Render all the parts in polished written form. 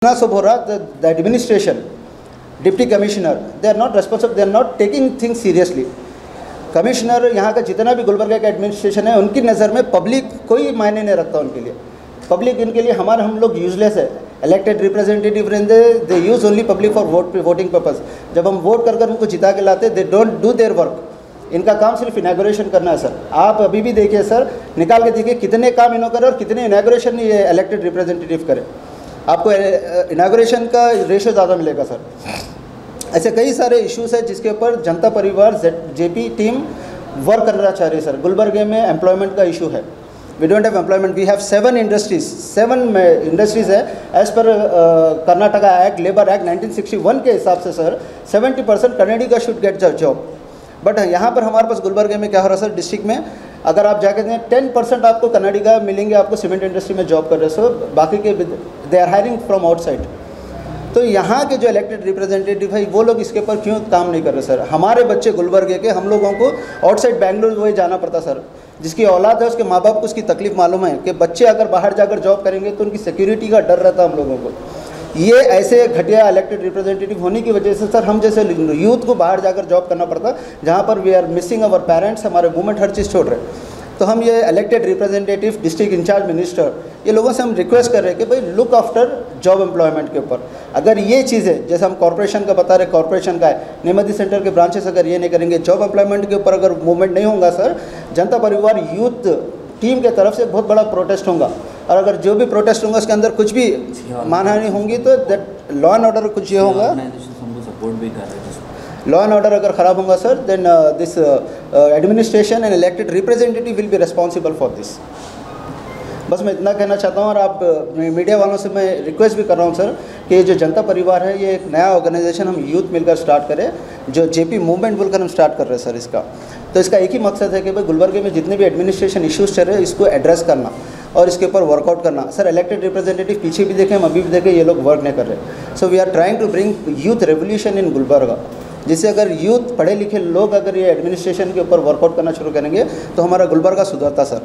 the administration, deputy commissioner, they are not responsible, they are not taking things seriously. Commissioner यहाँ का जितना भी गुलबर्गा का एडमिनिस्ट्रेशन है, उनकी नज़र में पब्लिक कोई मायने नहीं रखता उनके लिए। पब्लिक इनके लिए हम लोग यूजलेस है। इलेक्टेड रिप्रेजेंटेटिव रहते, they use only public for voting purpose. जब हम वोट कर उनको जिता के लाते, they don't do their work. इनका काम सिर्फ इनाग्रेशन करना है सर। आप अभी भी देखिए सर, निकाल के देखिए कितने काम इन्होंने करे और कितने इनाग्रेशन ये इलेक्टेड रिप्रेजेंटेटिव करे। आपको इनाग्रेशन का रेशो ज़्यादा मिलेगा सर। ऐसे कई सारे इश्यूज़ है जिसके ऊपर जनता परिवार जेपी टीम वर्क करना चाह रही है सर। गुलबर्गे में एम्प्लॉयमेंट का इशू है। We don't have employment, we have 7 industries है as per Karnataka act, labour act 1961 के हिसाब से sir 70% Karnataka should get job. But यहाँ पर हमारे पास गुलबर्गे में क्या हो रहा है सर, डिस्ट्रिक्ट में अगर आप जाके दें 10% आपको कर्नाटका मिलेंगे, आपको सीमेंट इंडस्ट्री में जॉब कर रहे सर, बाकी के they are hiring from outside. तो यहाँ के जो इलेक्टेड रिप्रेजेंटेटिव है वो लोग इसके ऊपर क्यों काम नहीं कर रहे सर। हमारे बच्चे गुलबर्गे के, हम लोगों को आउटसाइड बैंगलोर वही जाना पड़ता सर। जिसकी औलाद है उसके माँ बाप को उसकी तकलीफ मालूम है कि बच्चे अगर बाहर जाकर जॉब करेंगे तो उनकी सिक्योरिटी का डर रहता है हम लोगों को। ये ऐसे घटिया इलेक्टेड रिप्रेजेंटेटिव होने की वजह से सर हम जैसे यूथ को बाहर जाकर जॉब करना पड़ता, जहाँ पर we are missing our parents, हमारे मूवमेंट हर चीज़ छोड़ रहे हैं। तो हम ये elected representative, district incharge minister, ये लोगों से हम रिक्वेस्ट कर रहे हैं कि भाई लुक आफ्टर जॉब एम्प्लॉयमेंट के ऊपर। अगर ये चीज़ें जैसे हम कॉर्पोरेशन का बता रहे, कॉर्पोरेशन का है, नेमदी सेंटर के ब्रांचेस अगर ये नहीं करेंगे, जॉब एम्प्लॉयमेंट के ऊपर अगर मूवमेंट नहीं होगा सर, जनता परिवार यूथ टीम के तरफ से बहुत बड़ा प्रोटेस्ट होगा। और अगर जो भी प्रोटेस्ट होगा उसके अंदर कुछ भी मानहानि होंगी तो दैट लॉ एंड ऑर्डर कुछ ये होगा, लॉ एंड ऑर्डर अगर ख़राब होगा sir, then this administration and elected representative will be responsible for this. बस मैं इतना कहना चाहता हूँ। और आप मीडिया वालों से मैं रिक्वेस्ट भी कर रहा हूँ सर कि ये जो जनता परिवार है, ये एक नया ऑर्गेनाइजेशन हम यूथ मिलकर स्टार्ट करें, जो जेपी मूवमेंट बोलकर हम स्टार्ट कर रहे हैं सर। इसका तो इसका एक ही मकसद है कि भाई गुलबर्गे में जितने भी एडमिनिस्ट्रेशन इश्यूज़ चल रहे हैं इसको एड्रेस करना और इसके ऊपर वर्कआउट करना। सर इलेक्टेड रिप्रेजेंटेटिव पीछे भी देखें, हम अभी भी देखें, ये लोग वर्क नहीं कर रहे। So we are trying to bring youth revolution in Gulbarga, जिससे अगर यूथ पढ़े लिखे लोग अगर ये एडमिनिस्ट्रेशन के ऊपर वर्कआउट करना शुरू करेंगे तो हमारा गुलबर्गा सुधरता sir.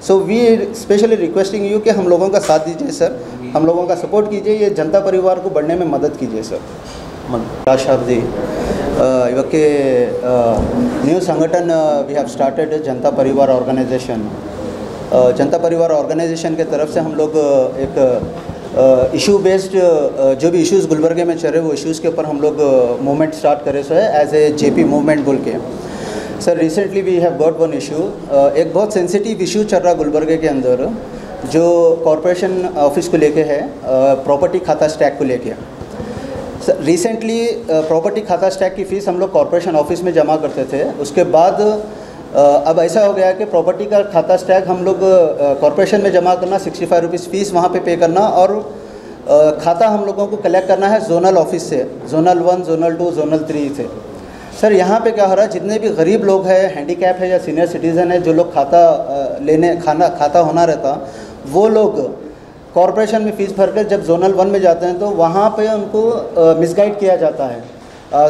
So we specially requesting you कि हम लोगों का साथ दीजिए सर, हम लोगों का सपोर्ट कीजिए, ये जनता परिवार को बढ़ने में मदद कीजिए सर। शाब्दी ಇವಕ್ಕೆ न्यू संगठन वी हैव स्टार्टेड जनता परिवार ऑर्गेनाइजेशन। जनता परिवार ऑर्गेनाइजेशन के तरफ से हम लोग एक इशू बेस्ड जो भी इश्यूज़ गुलबर्गे में चल रहे वो इश्यूज़ के ऊपर हम लोग मूवमेंट स्टार्ट करे सो है एज ए जेपी मूवमेंट बोल के। Sir recently we have got one issue, एक बहुत सेंसिटिव इशू चल रहा गुलबर्गे के अंदर जो कॉरपोरेशन ऑफिस को लेके है, प्रॉपर्टी खाता स्टैक को लेके। सर रिसेंटली प्रॉपर्टी खाता स्टैक की फ़ीस हम लोग कॉरपोरेशन ऑफिस में जमा करते थे, उसके बाद अब ऐसा हो गया कि प्रॉपर्टी का खाता स्टैक हम लोग कॉरपोरेशन में जमा करना, 65 रुपीज़ फ़ीस वहाँ पे करना और खाता हम लोगों को कलेक्ट करना है जोनल ऑफिस से, जोनल 1, जोनल 2, जोनल 3 से। सर यहाँ पे क्या हो रहा है, जितने भी गरीब लोग हैं, हैंडीकैप है या सीनियर सिटीज़न है, जो लोग खाता होना रहता, वो लोग कॉरपोरेशन में फ़ीस भरकर जब जोनल 1 में जाते हैं तो वहाँ पे उनको मिसगाइड किया जाता है।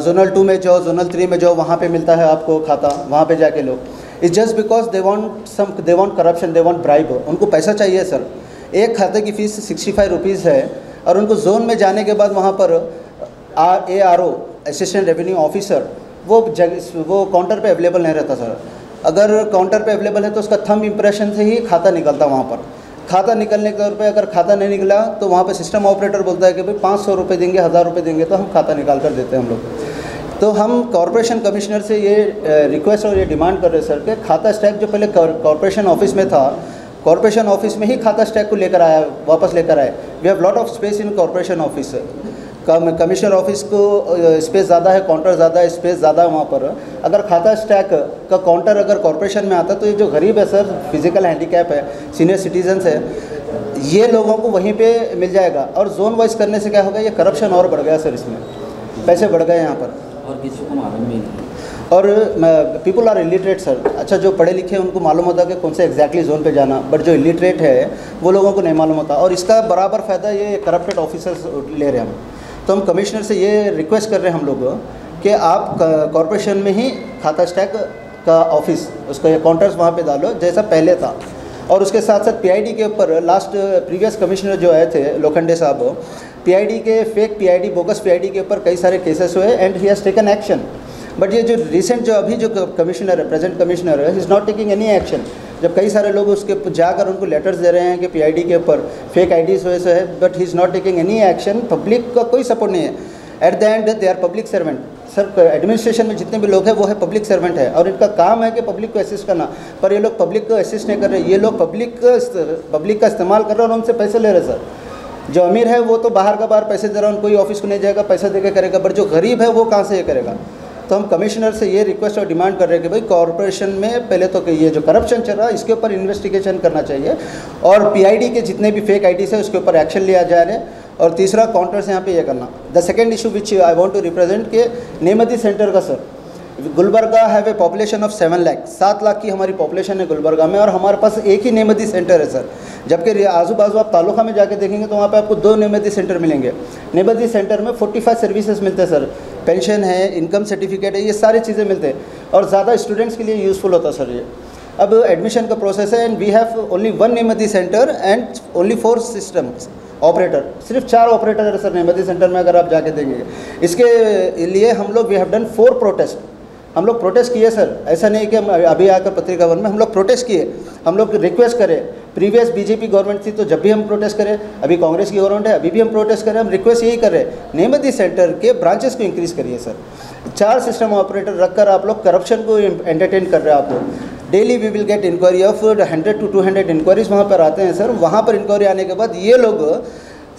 जोनल 2 में जाओ, जोनल 3 में जाओ, वहाँ पे मिलता है आपको खाता, वहाँ पे जाके लोग it's just because they want corruption, they want bribe. उनको पैसा चाहिए सर। एक खाते की फ़ीस 65 रुपीज़ है और उनको जोन में जाने के बाद वहाँ पर ARO असिस्टेंट रेवेन्यू ऑफिसर वो काउंटर पे अवेलेबल नहीं रहता सर। अगर काउंटर पे अवेलेबल है तो उसका थंब इम्प्रेशन से ही खाता निकलता वहाँ पर। खाता निकलने के तौर पे अगर खाता नहीं निकला तो वहाँ पे सिस्टम ऑपरेटर बोलता है कि भाई 500 रुपये देंगे, 1000 रुपये देंगे तो हम खाता निकाल कर देते हैं हम लोग। तो हम कॉरपोरेशन कमिश्नर से ये रिक्वेस्ट और ये डिमांड कर रहे हैं सर कि खाता स्टैक जो पहले कॉरपोरेशन ऑफिस में था, कॉरपोरेशन ऑफिस में ही खाता स्टैक को लेकर आया, वापस लेकर आए। We have lot of space in corporation office. Commissioner office को स्पेस ज़्यादा है, काउंटर ज़्यादा है, स्पेस ज़्यादा है वहाँ पर। अगर खाता स्टैक का काउंटर अगर कॉरपोरेशन में आता तो ये जो गरीब है सर, फिजिकल हैंडीकैप है, सीनियर सिटीजन्स है, ये लोगों को वहीं पे मिल जाएगा। और जोन वाइज करने से क्या होगा, ये करप्शन और बढ़ गया सर, इसमें पैसे बढ़ गए यहाँ पर और किसी को मालूम नहीं। और पीपल आर इलिटरेट सर। अच्छा जो पढ़े लिखे हैं उनको मालूम होता है कि कौन से एग्जैक्टली जोन पे जाना, बट जो इलिटरेट है वो लोगों को नहीं मालूम होता। और इसका बराबर फ़ायदा ये करप्टेड ऑफिसर्स ले रहे हैं हम। तो हम कमिश्नर से ये रिक्वेस्ट कर रहे हैं हम लोग कि आप कॉरपोरेशन में ही खाता स्टैक का ऑफिस, उसका काउंटर्स वहाँ पे डालो जैसा पहले था। और उसके साथ साथ PID के ऊपर लास्ट प्रीवियस कमिश्नर जो आए थे लोखंडे साहब, पीआईडी के फेक पीआईडी बोगस पीआईडी के ऊपर कई सारे केसेस हुए and he has taken action. But ये जो रिसेंट जो अभी जो कमिश्नर है, प्रेजेंट कमिश्नर है, ही is not taking any action. जब कई सारे लोग उसके जाकर उनको लेटर्स दे रहे हैं कि पीआईडी के ऊपर फेक आईडीज़ वजह से है, but he is not taking any action. Public का कोई सपोर्ट नहीं है। At the end they are public servant. Sir administration में जितने भी लोग हैं वो है पब्लिक सर्वेंट है और इनका काम है कि पब्लिक को असिस्ट करना, पर ये लोग पब्लिक को असिस्ट नहीं कर रहे। ये लोग पब्लिक का इस्तेमाल कर रहे हैं और उनसे पैसे ले रहे सर। जो अमीर है वो तो बाहर का बाहर पैसे दे रहा है, कोई ऑफिस को नहीं जाएगा, पैसा दे के करेगा, बट जो गरीब है वो कहाँ से ये करेगा। तो हम कमिश्नर से ये रिक्वेस्ट और डिमांड कर रहे हैं कि भाई कॉरपोरेशन में पहले तो ये जो करप्शन चल रहा है इसके ऊपर इन्वेस्टिगेशन करना चाहिए और पीआईडी के जितने भी फेक आईडीज़ है उसके ऊपर एक्शन लिया जा रहा है। और तीसरा काउंटर्स यहाँ पे ये करना। The second issue which I want to represent के नेमती सेंटर का sir, Gulbarga have a population of 7 lakh, 7 lakh की हमारी पॉपुलेशन है गुलबर्गा में और हमारे पास एक ही नेमती सेंटर है सर। जबकि आजू बाजू आप तालुका में जाके देखेंगे तो वहाँ पे आपको 2 नेमती सेंटर मिलेंगे। नेमती सेंटर में 45 सर्विसेज मिलते हैं सर, पेंशन है, इनकम सर्टिफिकेट है, ये सारी चीज़ें मिलते हैं और ज़्यादा स्टूडेंट्स के लिए यूज़फुल होता है सर ये। अब एडमिशन का प्रोसेस है एंड वी हैव ओनली 1 नेमती centre and only 4 systems operator, सिर्फ 4 ऑपरेटर है सर नेमती सेंटर में अगर आप जाके देखेंगे। इसके लिए हम लोग वी हैव डन 4 प्रोटेस्ट। हम लोग प्रोटेस्ट किए सर, ऐसा नहीं कि हम अभी आकर पत्रिका वन में हम लोग प्रोटेस्ट किए। हम लोग रिक्वेस्ट करें, प्रीवियस बीजेपी गवर्नमेंट थी तो जब भी हम प्रोटेस्ट करें, अभी कांग्रेस की गवर्नमेंट है अभी भी हम प्रोटेस्ट करें, हम रिक्वेस्ट यही कर रहे हैं नेमती सेंटर के ब्रांचेस को इंक्रीज़ करिए सर। 4 सिस्टम ऑपरेटर रखकर आप लोग करप्शन को एंटरटेन कर रहे हैं आप लोग। Daily we will get inquiry of 100 to 200 inquiries वहाँ पर आते हैं सर। वहाँ पर इंक्वायरी आने के बाद ये लोग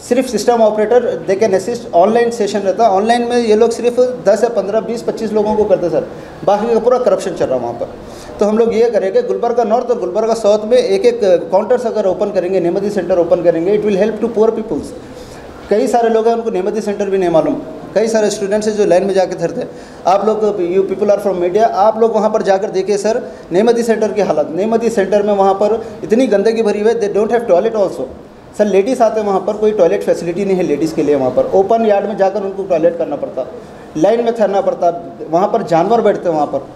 सिर्फ system operator they can assist, online session रहता है, ऑनलाइन में ये लोग सिर्फ 10 या 15, 20, 25 लोगों को करते सर, बाकी का पूरा करप्शन चल रहा है वहाँ पर। तो हम लोग ये करेंगे गुलबर्गा नॉर्थ और गुलबर्गा साउथ में एक काउंटर्स अगर ओपन करेंगे, नेमती सेंटर ओपन करेंगे, it will help to poor peoples. कई सारे लोग हैं उनको नेमती सेंटर भी नहीं मालूम, कई सारे स्टूडेंट्स हैं जो लाइन में जाके धरते हैं। आप लोग you people are from media, आप लोग वहाँ पर जाकर देखिए सर नेमती सेंटर की हालत। नेमती सेंटर में वहाँ पर इतनी गंदगी भरी हुई है, they don't have toilet also sir. Ladies आते हैं वहाँ पर, कोई टॉयलेट फैसिलिटी नहीं है लेडीज़ के लिए। वहाँ पर ओपन यार्ड में जाकर उनको टॉयलेट करना पड़ता, लाइन में ठहरना पड़ता। वहाँ पर जानवर बैठते हैं, वहाँ पर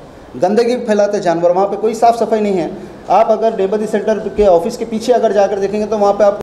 गंदगी फैलाते जानवर, वहाँ पे कोई साफ़ सफाई नहीं है। आप अगर नेमती सेंटर के ऑफिस के पीछे अगर जाकर देखेंगे तो वहाँ पे आप